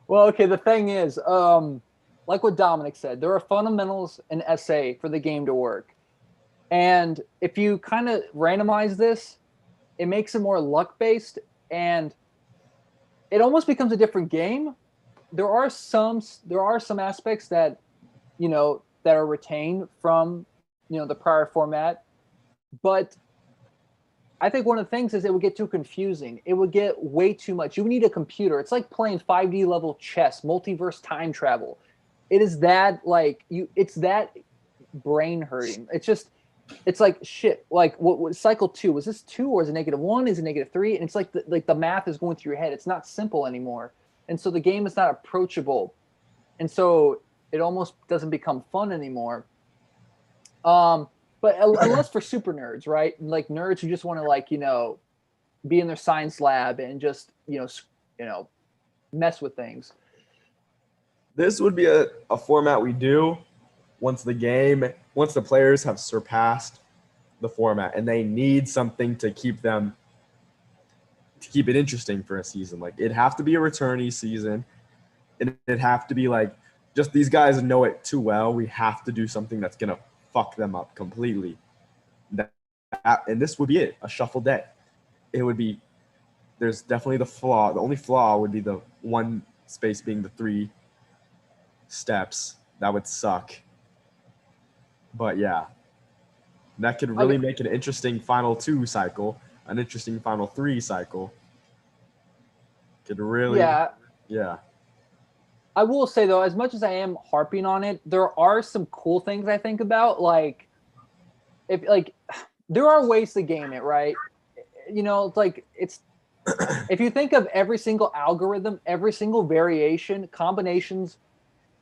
B: Well, okay, the thing is, like what Dominic said, there are fundamentals in SA for the game to work. And if you kind of randomize this, it makes it more luck-based, and it almost becomes a different game. There are some aspects that, that are retained from, the prior format, but I think one of the things is it would get too confusing. It would get way too much. You would need a computer. It's like playing 5D level chess, multiverse time travel. It is that it's that brain hurting. It's like shit. Like what cycle 2 was this 2 or is it -1? Is it -3? And it's like the math is going through your head. It's not simple anymore, and so the game is not approachable, and so it almost doesn't become fun anymore. But unless for super nerds, right? Like nerds who just want to be in their science lab and just mess with things.
A: This would be a format we do once the players have surpassed the format and they need something to keep it interesting for a season. Like it'd have to be a returnee season, and it'd have to be like just these guys know it too well. We have to do something that's gonna fuck them up completely. And this would be it, a shuffle deck. It would be, there's definitely the flaw. The only flaw would be the 1 space being the 3 steps. That would suck. But yeah, that could really make an interesting final 2 cycle, an interesting final 3 cycle. Could really, yeah.
B: I will say though, as much as I am harping on it, there are some cool things I think about. Like, there are ways to game it, right? It's if you think of every single algorithm, every single variation, combinations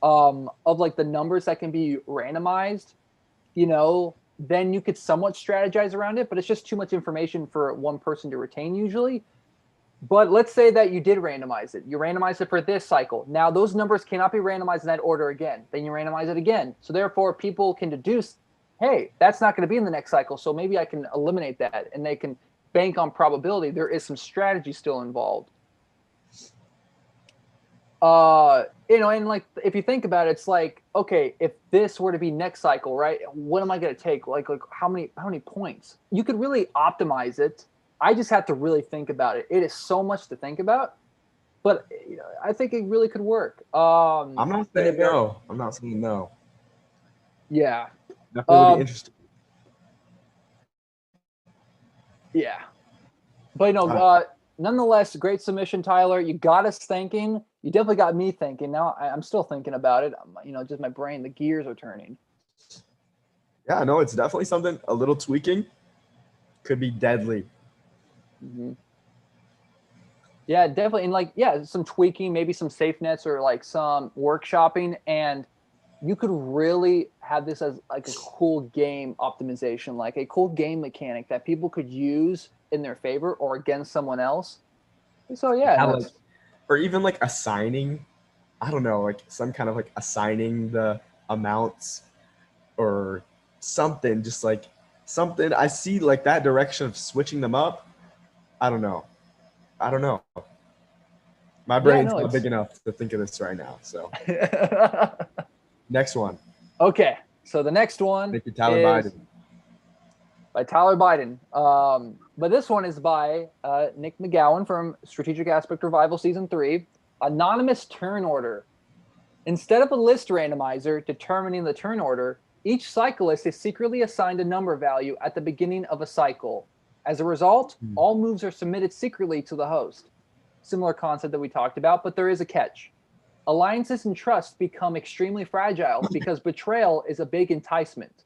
B: of like the numbers that can be randomized, then you could somewhat strategize around it, but it's just too much information for one person to retain usually. But let's say that you did randomize it. You randomized it for this cycle. Now those numbers cannot be randomized in that order again. Then you randomize it again. So therefore people can deduce, hey, that's not going to be in the next cycle. So maybe I can eliminate that, and they can bank on probability. There is some strategy still involved. and like if you think about it, it's like, okay, if this were to be next cycle, right? What am I going to take? Like how many points? You could really optimize it. I just have to really think about it. It is so much to think about, but I think it really could work.
A: I'm not saying no. I'm not saying no.
B: Yeah.
A: Definitely would be interesting.
B: Yeah. But nonetheless, great submission, Tyler. You got us thinking. You definitely got me thinking. Now I'm still thinking about it. Just my brain, the gears are turning.
A: Yeah, no, it's definitely something. A little tweaking could be deadly.
B: Mm-hmm. Yeah, definitely. And some tweaking, maybe some safe nets or like some workshopping, and you could really have this as like a cool game optimization, like a cool game mechanic that people could use in their favor or against someone else. So yeah,
A: or even like assigning, I don't know, like some kind of like assigning the amounts or something, just like something. I see like that direction of switching them up. I don't know. My brain's not big enough to think of this right now. So next one.
B: Okay, so the next one
A: Thank you, Tyler Biden.
B: By Tyler Biden. But this one is by Nick McGowan from Strategic Aspect Revival Season 3. Anonymous turn order. Instead of a list randomizer determining the turn order, each cyclist is secretly assigned a number value at the beginning of a cycle. As a result, all moves are submitted secretly to the host. Similar concept that we talked about, but there is a catch. Alliances and trusts become extremely fragile because betrayal is a big enticement.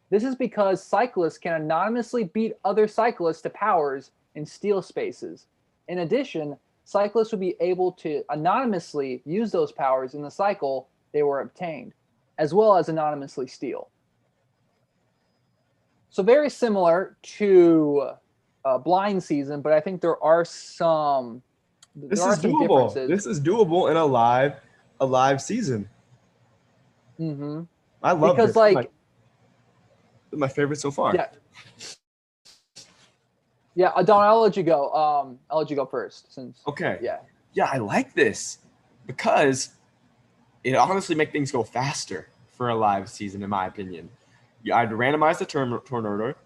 B: This is because cyclists can anonymously beat other cyclists to powers and steal spaces. In addition, cyclists will be able to anonymously use those powers in the cycle they were obtained, as well as anonymously steal. So very similar to blind season, but I think there are some
A: differences. This is doable in a live season.
B: Mm-hmm.
A: I love
B: because
A: this. My favorite so far.
B: Yeah, Don, I'll let you go. I'll let you go first.
A: Yeah, I like this because it honestly makes things go faster for a live season, in my opinion. I'd randomize the turn order.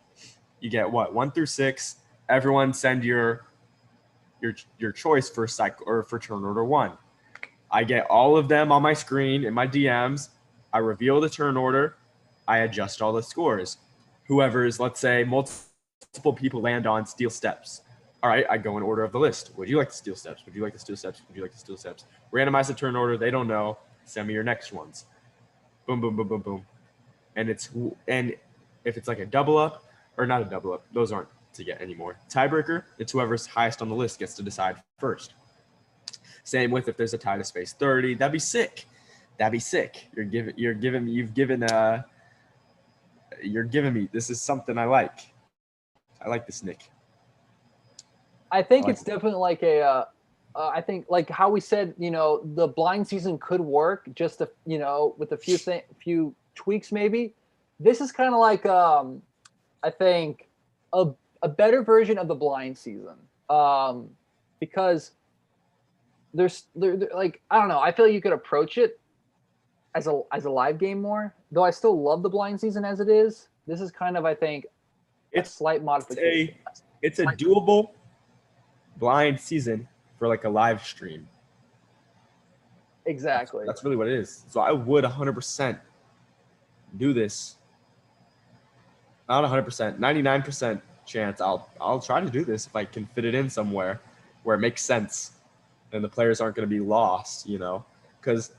A: You get 1 through 6. Everyone send your choice for cycle or for turn order 1. I get all of them on my screen in my DMs. I reveal the turn order. I adjust all the scores. Whoever is, let's say, multiple people land on steal steps. All right, I go in order of the list. Would you like to steal steps? Would you like to steal steps? Would you like to steal steps? Randomize the turn order. They don't know. Send me your next ones. Boom, boom, boom, boom, boom. And if it's like a double up or not a double up, those aren't to get anymore. Tiebreaker, it's whoever's highest on the list gets to decide first. Same with if there's a tie to space 30. That'd be sick. You're giving me. This is something I like. I like this, Nick.
B: I think it's definitely like I think like how we said, the blind season could work just with a few tweaks maybe. This is kind of like I think a better version of the blind season because there's like I don't know. I feel like you could approach it as a live game more. Though I still love the blind season as it is. This is kind of I think a slight modification.
A: It's a doable blind season for like a live stream.
B: Exactly.
A: That's really what it is. So I would 100% do this. Not 100%, 99% chance I'll try to do this if I can fit it in somewhere where it makes sense and the players aren't going to be lost, because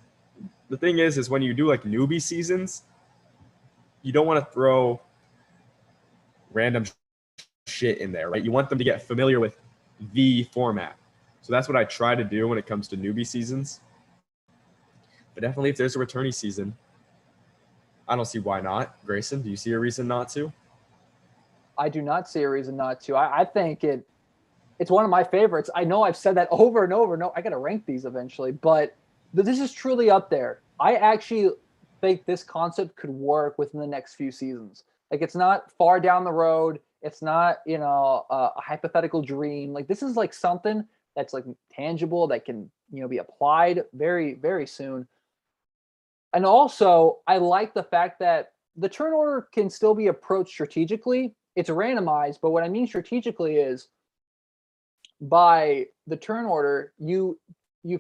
A: the thing is when you do like newbie seasons, you don't want to throw random shit in there, right? You want them to get familiar with the format. So that's what I try to do when it comes to newbie seasons. But definitely if there's a returnee season, I don't see why not. Greyson, do you see a reason not to?
B: I do not see a reason not to. I think it's one of my favorites. I know I've said that over and over. No, I got to rank these eventually, but this is truly up there. I actually think this concept could work within the next few seasons. Like it's not far down the road. It's not, a hypothetical dream. Like this is like something that's like tangible that can be applied very, very soon. And also, I like the fact that the turn order can still be approached strategically. It's randomized, but what I mean strategically is by the turn order, you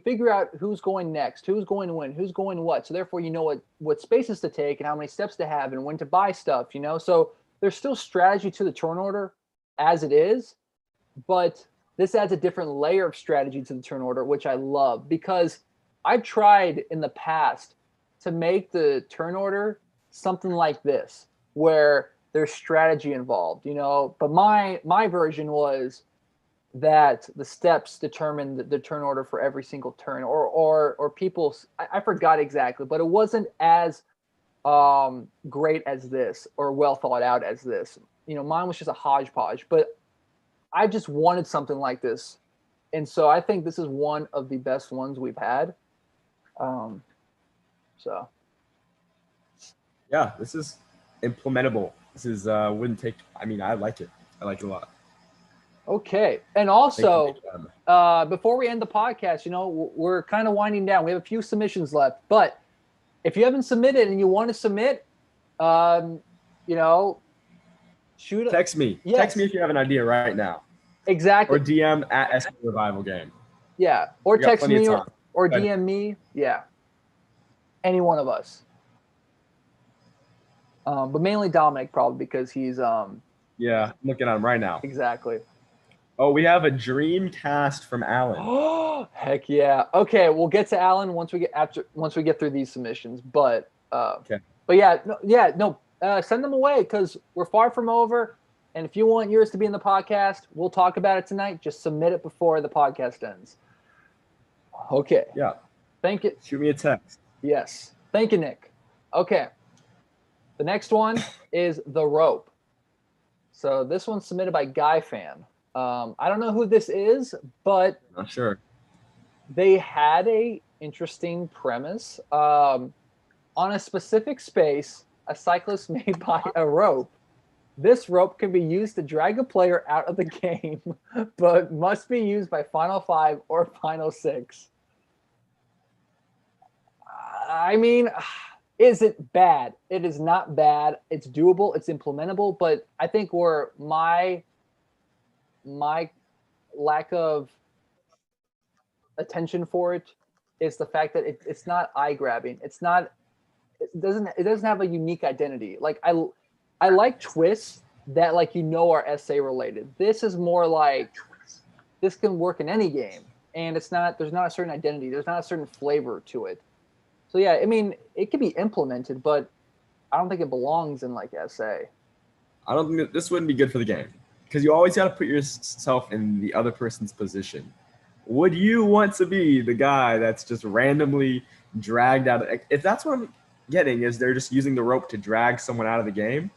B: figure out who's going next, who's going to win, who's going to what. So therefore, you know what spaces to take and how many steps to have and when to buy stuff, So there's still strategy to the turn order as it is, but this adds a different layer of strategy to the turn order, which I love because I've tried in the past to make the turn order something like this, where there's strategy involved, But my version was that the steps determine the turn order for every single turn, or people's. I forgot exactly, but it wasn't as great as this or well thought out as this. Mine was just a hodgepodge, but I just wanted something like this, and so I think this is one of the best ones we've had. So.
A: Yeah, this is implementable. This is wouldn't take. I mean, I like it. I like it a lot.
B: Okay, and also before we end the podcast, we're kind of winding down. We have a few submissions left, but if you haven't submitted and you want to submit, shoot.
A: Text me.
B: Yes.
A: Text me if you have an idea right now.
B: Exactly.
A: Or DM at SK Revival Game.
B: Yeah, or text me or DM me. Yeah, any one of us. But mainly Dominick, probably because he's
A: Yeah, I'm looking at him right now.
B: Exactly.
A: Oh, we have a dream cast from Alan.
B: Oh, heck yeah. Okay, we'll get to Alan once we get through these submissions. But
A: okay.
B: But send them away because we're far from over. And if you want yours to be in the podcast, we'll talk about it tonight. Just submit it before the podcast ends. Okay.
A: Yeah.
B: Thank you.
A: Shoot me a text.
B: Yes. Thank you, Nick. Okay. The next one is The Rope. So this one's submitted by guyfan. I don't know who this is, but
A: not sure.
B: They had a interesting premise. On a specific space, a cyclist may buy a rope. This rope can be used to drag a player out of the game, but must be used by Final 5 or Final 6. I mean, is it bad? It is not bad. It's doable. It's implementable. But I think where my lack of attention for it is the fact that it's not eye grabbing. It doesn't have a unique identity. Like I like twists that are essay related. This is more like this can work in any game, and there's not a certain identity. There's not a certain flavor to it. So yeah, I mean, it can be implemented, but I don't think it belongs in essay.
A: I don't think this wouldn't be good for the game because you always got to put yourself in the other person's position. Would you want to be the guy that's just randomly dragged out of? If that's what I'm getting, is they're just using the rope to drag someone out of the game.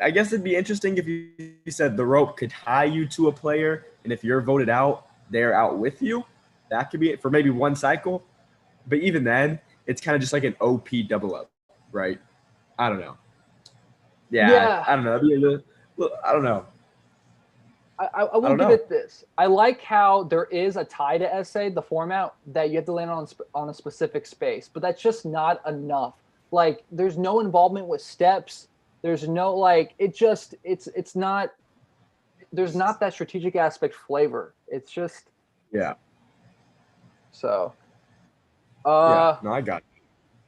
A: I guess it'd be interesting if you said the rope could tie you to a player, and if you're voted out, they're out with you. That could be it for maybe one cycle. But even then, it's kind of just like an OP double up, right? I don't know. Yeah. I don't know. I don't know.
B: I will give it this. I like how there is a tie to essay, the format that you have to land on a specific space, but that's just not enough. There's no involvement with steps. There's no it's not. There's not that strategic aspect flavor. It's just
A: yeah.
B: So.
A: Yeah. No, I got it.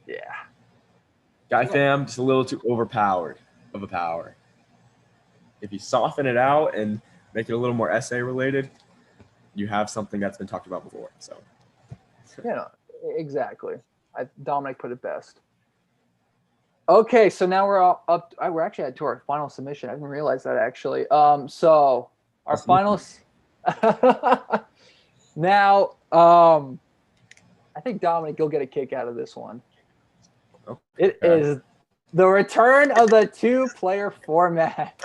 B: Yeah.
A: Guy fam, just a little too overpowered of a power. If you soften it out and make it a little more essay related, you have something that's been talked about before. So,
B: yeah, exactly. Dominick put it best. Okay, so now we're all up. We're actually at to our final submission. I didn't realize that actually. So our finals. Now, I think Dominick, you'll get a kick out of this one. Okay. It is the return of the 2-player format.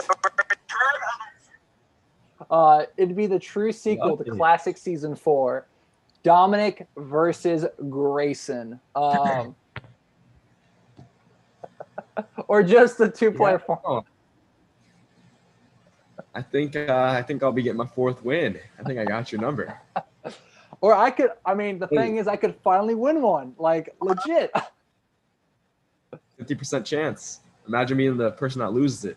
B: It'd be the true sequel to Classic Season 4, Dominick versus Greyson. Or just the 2-player format.
A: I think I'll be getting my 4th win. I think I got your number.
B: Or I could. I mean, the thing is, I could finally win one. Like legit.
A: 50% chance. Imagine being the person that loses it.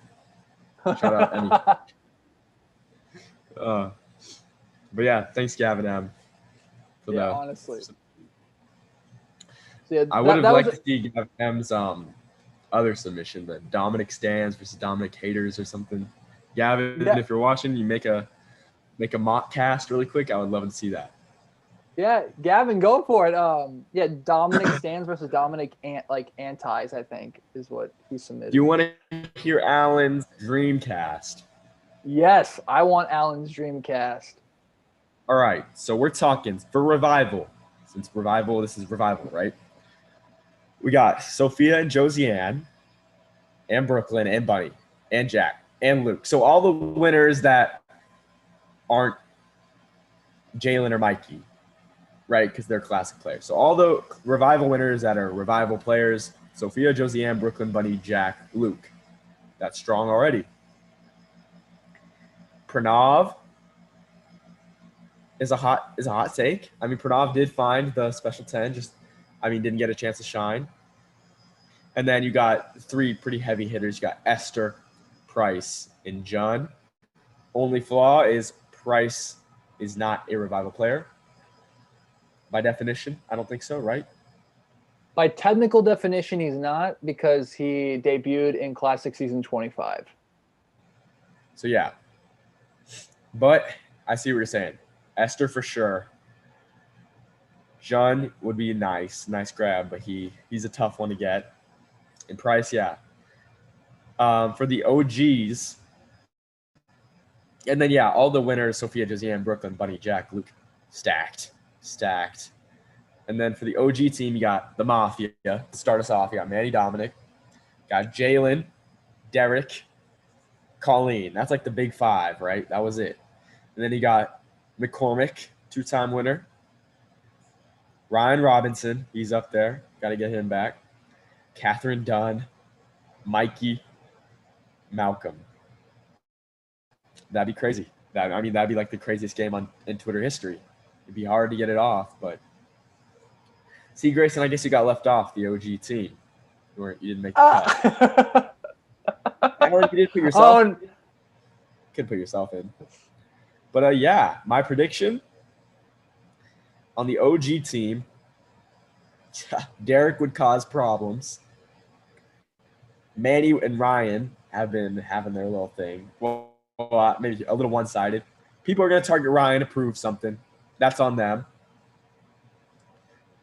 A: Shout out Emmy. But yeah, thanks Gavin M. For
B: Yeah,
A: the,
B: honestly. So yeah,
A: I would have liked to see Gavin M's other submission, the Dominick stands versus Dominick haters or something. Gavin, if you're watching, you make a mock cast really quick. I would love to see that.
B: Yeah, Gavin, go for it. Yeah, Dominick stands versus Dominick antis, I think, is what he submitted.
A: Do you want to hear Alan's Dreamcast?
B: Yes, I want Alan's Dreamcast.
A: All right, so we're talking for Revival. Since Revival, this is Revival, right? We got Sophia and Josiane, and Brooklyn, and Bunny, and Jack, and Luke. So all the winners that aren't Jalen or Mikey, right? Because they're classic players. So all the Revival winners that are Revival players, Sophia, Josiane, Brooklyn, Bunny, Jack, Luke. That's strong already. Pranav is a hot take. I mean, Pranav did find the special 10, didn't get a chance to shine. And then you got 3 pretty heavy hitters. You got Esther, Price, and John. Only flaw is Price is not a Revival player. By definition, I don't think so, right?
B: By technical definition, he's not, because he debuted in Classic Season 25.
A: So, yeah. But I see what you're saying. Esther for sure. John would be nice grab, but he's a tough one to get. And Price, yeah. For the OGs, and then, yeah, all the winners, Sophia, Josiane, Brooklyn, Bunny, Jack, Luke, stacked. And then for the OG team, you got the Mafia. To start us off, you got Manny Dominick. Got Jalen, Derek, Colleen. That's like the big 5, right? That was it. And then you got McCormick, 2-time winner. Ryan Robinson, he's up there. Got to get him back. Catherine Dunn, Mikey, Malcolm. That'd be crazy. That'd be like the craziest game in Twitter history. It'd be hard to get it off, but see, Greyson, I guess you got left off the OG team. You didn't make the cut. Or you did put yourself in. Could put yourself in. But yeah, my prediction on the OG team, Derek would cause problems. Manny and Ryan have been having their little thing. Well, maybe a little one-sided. People are going to target Ryan to prove something. That's on them.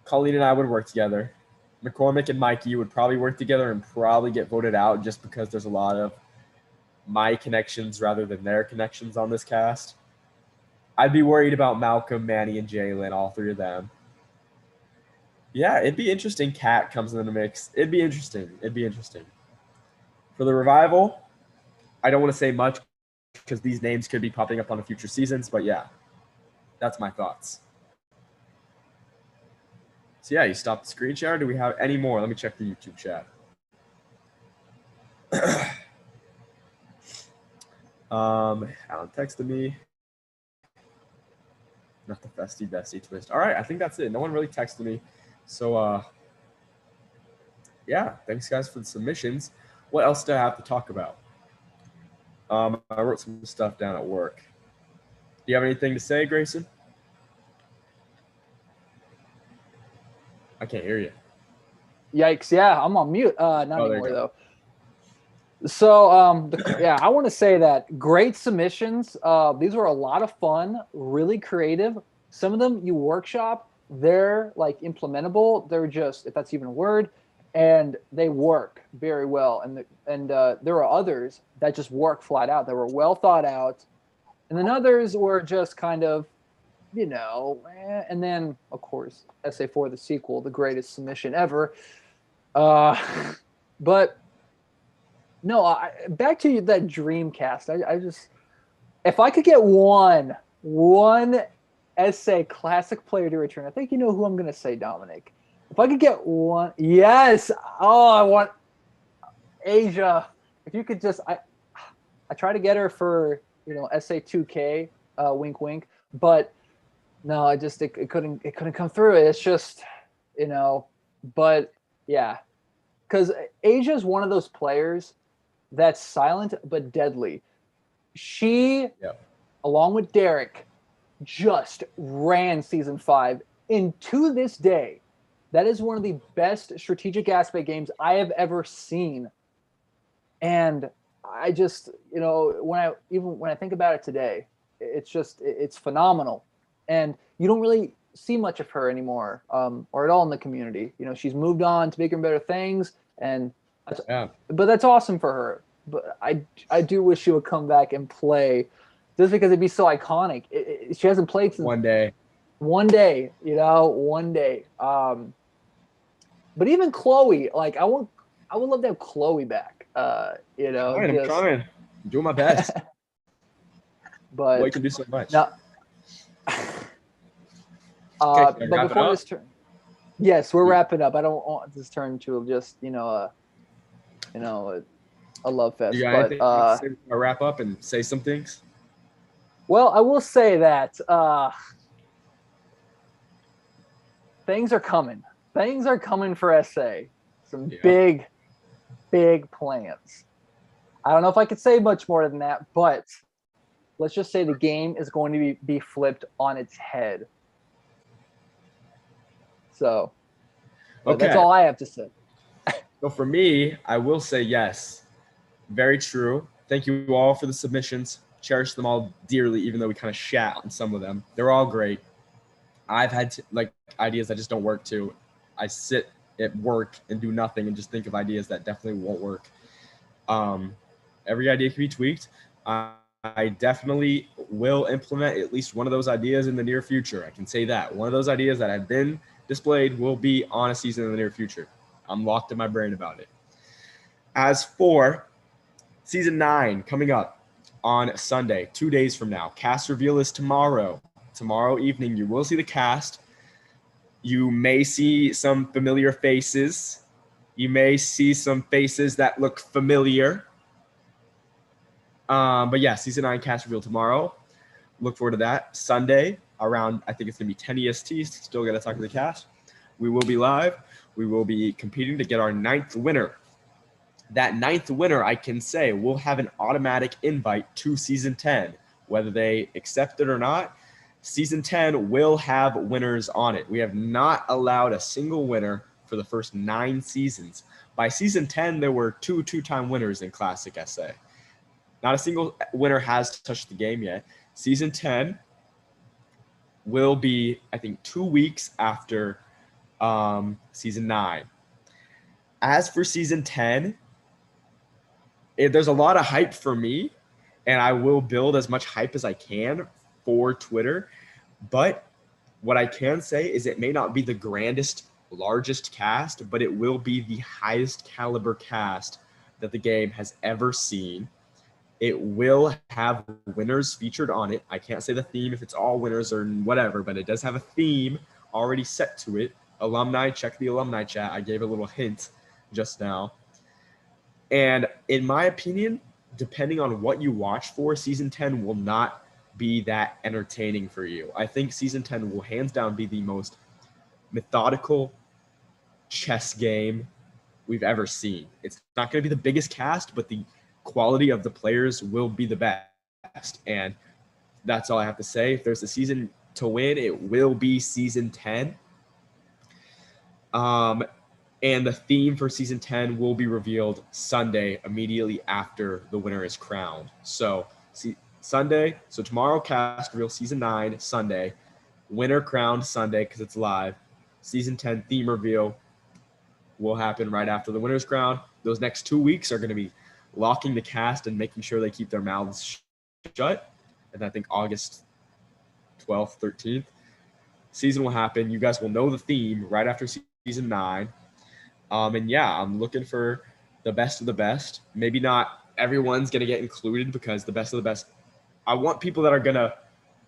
A: Colleen and I would work together. McCormick and Mikey would probably work together and probably get voted out just because there's a lot of my connections rather than their connections on this cast. I'd be worried about Malcolm, Manny, and Jalen, all 3 of them. Yeah, it'd be interesting. Kat comes in the mix. It'd be interesting. For the Revival, I don't want to say much because these names could be popping up on the future seasons, but yeah, that's my thoughts. So yeah, you stopped the screen share. Do we have any more? Let me check the YouTube chat. Alan texted me. Not the bestie twist. All right, I think that's it. No one really texted me. So yeah, thanks guys for the submissions. What else do I have to talk about? I wrote some stuff down at work. Do you have anything to say, Greyson? I can't hear you.
B: Yikes! Yeah, I'm on mute. Not anymore though. So I want to say that great submissions. These were a lot of fun, really creative. Some of them you workshop. They're like implementable. They're just, if that's even a word, and they work very well. And there are others that just work flat out. They were well thought out, and then others were just kind of, and then of course SA4 the sequel, the greatest submission ever. But no, back to that Dreamcast. I just, if I could get one SA classic player to return, I think you know who I'm gonna say, Dominic. If I could get one, yes. Oh, I want Asia. If you could just, I try to get her for SA 2K, wink wink, but No, it couldn't come through. It's just, but yeah, because Asia is one of those players that's silent but deadly. She, along with Derek, just ran season 5, and to this day, that is one of the best strategic aspect games I have ever seen. And I just, when I think about it today, it's phenomenal. And you don't really see much of her anymore, or at all in the community. She's moved on to bigger and better things, but that's awesome for her. But I do wish she would come back and play, just because it'd be so iconic. She hasn't played since
A: one day.
B: One day. But even Chloe, like I would love to have Chloe back.
A: I'm trying. I'm doing my best.
B: But
A: well, you can do so much.
B: No, but before this turn, yes, we're wrapping up. I don't want this turn to just a love fest.
A: You got anything to wrap up and say some things?
B: Well, I will say that things are coming. Things are coming for SA. Some big plans. I don't know if I could say much more than that, but let's just say the game is going to be flipped on its head. So, that's all I have to say.
A: So for me, I will say yes. Very true. Thank you all for the submissions. Cherish them all dearly, even though we kind of shat on some of them. They're all great. I've had ideas that just don't work too. I sit at work and do nothing and just think of ideas that definitely won't work. Every idea can be tweaked. I definitely will implement at least one of those ideas in the near future. I can say that. One of those ideas that have been displayed will be on a season in the near future. I'm locked in my brain about it. As for season 9 coming up on Sunday, 2 days from now, cast reveal is tomorrow. Tomorrow evening, you will see the cast. You may see some familiar faces. You may see some faces that look familiar. But yeah, season 9 cast reveal tomorrow. Look forward to that. Sunday around, I think it's going to be 10 EST. Still got to talk to the cast. We will be live. We will be competing to get our 9th winner. That 9th winner, I can say, will have an automatic invite to season 10. Whether they accept it or not, season 10 will have winners on it. We have not allowed a single winner for the first 9 seasons. By season 10, there were two-time winners in Classic SA. Not a single winner has touched the game yet. Season 10 will be, I think, 2 weeks after season 9. As for season 10, there's a lot of hype for me, and I will build as much hype as I can for Twitter. But what I can say is it may not be the grandest, largest cast, but it will be the highest caliber cast that the game has ever seen. It will have winners featured on it. I can't say the theme if it's all winners or whatever, but it does have a theme already set to it. Alumni, check the alumni chat. I gave a little hint just now. And in my opinion, depending on what you watch for, season 10 will not be that entertaining for you. I think season 10 will hands down be the most methodical chess game we've ever seen. It's not going to be the biggest cast, but the quality of the players will be the best. And that's all I have to say. If there's a season to win, it will be season 10. And the theme for season 10 will be revealed Sunday, immediately after the winner is crowned. So Sunday, so tomorrow cast reveal season 9, Sunday. Winner crowned Sunday because it's live. Season 10 theme reveal will happen right after the winner's crowned. Those next 2 weeks are going to be locking the cast and making sure they keep their mouths shut. And I think August 12th, 13th, season will happen. You guys will know the theme right after season 9. And yeah, I'm looking for the best of the best. Maybe not everyone's going to get included because the best of the best, I want people that are going to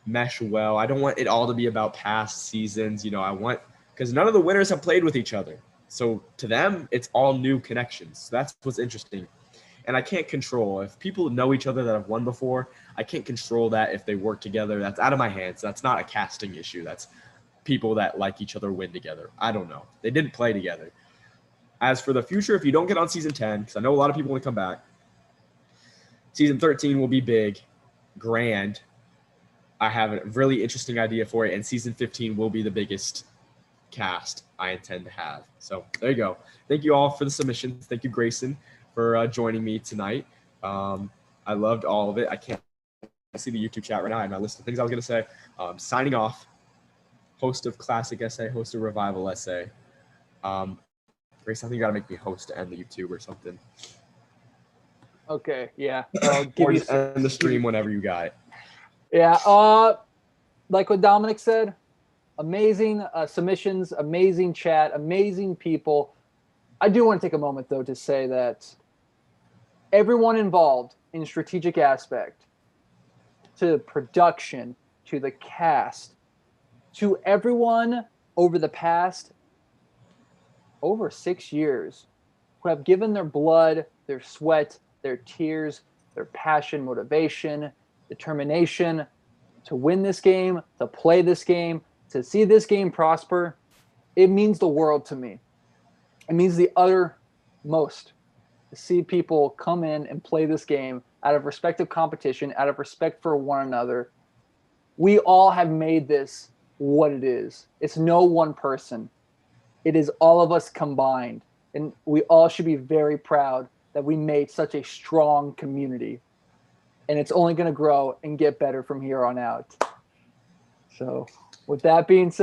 A: mesh well. I don't want it all to be about past seasons. Because none of the winners have played with each other. So to them, it's all new connections. So that's what's interesting. And I can't control if people know each other that have won before. I can't control that if they work together. That's out of my hands. That's not a casting issue. That's people that like each other win together. I don't know. They didn't play together. As for the future, if you don't get on season 10, because I know a lot of people want to come back, season 13 will be big, grand. I have a really interesting idea for it, and season 15 will be the biggest cast I intend to have. So there you go. Thank you all for the submissions. Thank you, Greyson, for joining me tonight. I loved all of it. I can't see the YouTube chat right now. I have my list of things I was going to say. Signing off, host of Classic Essay, host of Revival Essay. Greyson, I think you got to make me host to end the YouTube or something.
B: Okay, yeah. I'll give you
A: end the stream whenever you got it.
B: Yeah, like what Dominic said, amazing submissions, amazing chat, amazing people. I do want to take a moment, though, to say that everyone involved in strategic aspect, to production, to the cast, to everyone over the past over 6 years who have given their blood, their sweat, their tears, their passion, motivation, determination to win this game, to play this game, to see this game prosper, it means the world to me. It means the uttermost to see people come in and play this game out of respect of competition, out of respect for one another. We all have made this what it is. It's no one person. It is all of us combined. And we all should be very proud that we made such a strong community. And it's only going to grow and get better from here on out. So with that being said,